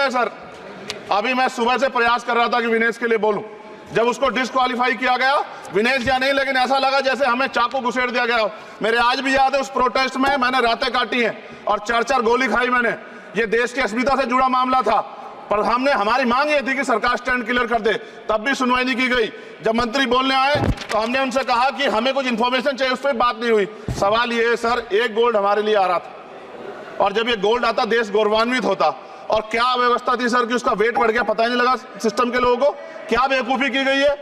है सर। अभी मैं सुबह से प्रयास कर रहा था कि विनेश के लिए बोलूं, जब उसको डिस्क्वालीफाई किया गया, विनेश या नहीं, लेकिन ऐसा लगा जैसे हमें चाकू घुसेड़ दिया गया। मेरे आज भी याद है उस प्रोटेस्ट में मैंने रातें काटी हैं और 4-4 गोली खाई मैंने। ये देश की अस्मिता से जुड़ा मामला था, पर हमने हमारी मांग ये थी कि सरकार स्टैंड क्लियर कर दे, तब भी सुनवाई नहीं की गई। जब मंत्री बोलने आए तो हमने उनसे कहा कि हमें कुछ इन्फॉर्मेशन चाहिए, उस पर बात नहीं हुई। सवाल ये है सर, एक गोल्ड हमारे लिए आ रहा था और जब ये गोल्ड आता देश गौरवान्वित होता। और क्या व्यवस्था थी सर कि उसका वेट बढ़ गया, पता ही नहीं लगा सिस्टम के लोगों को। क्या बेवकूफी की गई है,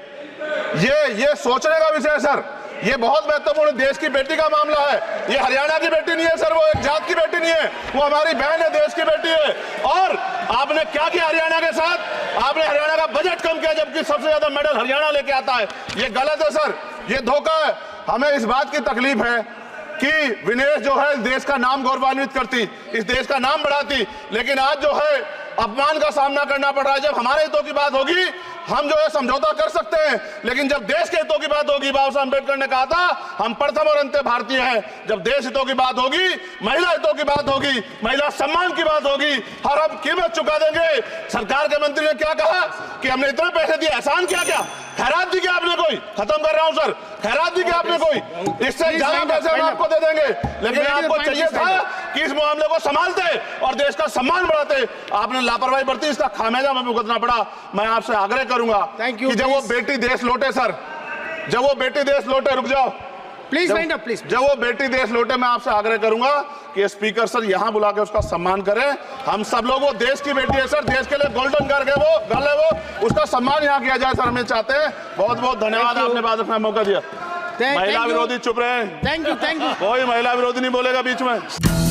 ये सोचने का विषय है सर। ये बहुत महत्वपूर्ण, देश की बेटी का मामला है। ये हरियाणा की बेटी नहीं है सर, वो एक जात की बेटी नहीं है, वो हमारी बहन है, देश की बेटी है। और आपने क्या किया हरियाणा के साथ? आपने हरियाणा का बजट कम किया, जबकि सबसे ज्यादा मेडल हरियाणा लेके आता है। ये गलत है सर, ये धोखा है। हमें इस बात की तकलीफ है कि विनेश जो है देश का नाम गौरवान्वित करती, इस देश का नाम बढ़ाती, लेकिन आज जो है अपमान का सामना करना पड़ रहा है। जब हमारे हितों की बात होगी हम जो है समझौता कर सकते हैं, लेकिन जब देश के हितों की बात होगी, बाबा साहब अम्बेडकर ने कहा था हम प्रथम और अंत्य भारतीय हैं। जब देश हितों की बात होगी, महिला हितों की बात होगी, महिला सम्मान की बात होगी, हर हम कीमत चुका देंगे। सरकार के मंत्री ने क्या कहा कि हमने इतने पैसे दिए, एहसान क्या क्या खैरात दी क्या आपने? कोई खत्म कर रहा हूं सर, खैरात दी क्या आपने? कोई इससे ज्यादा पैसे हम आपको दे देंगे, लेकिन आपको चाहिए था कि इस मामले को संभालते और देश का सम्मान बढ़ाते। आपने लापरवाही बरती, इसका खामियाजा हमें भुगतना पड़ा। मैं आपसे आग्रह करूंगा कि जब वो बेटी देश लौटे सर, जब वो बेटी देश लौटे, रुक जाओ प्लीज वाइंड अप प्लीज। जब वो बेटी देश लौटे, मैं आपसे आग्रह करूंगा कि स्पीकर सर यहां बुला के उसका सम्मान करें। हम सब लोग, वो देश की बेटी है सर, देश के लिए गोल्डन कर गए वो गर्ल है, वो उसका सम्मान यहां किया जाए सर, हमें चाहते हैं। बहुत बहुत धन्यवाद, आपने बात रखने का मौका दिया। महिला विरोधी चुप रहे। Thank you. कोई महिला विरोधी नहीं बोलेगा बीच में।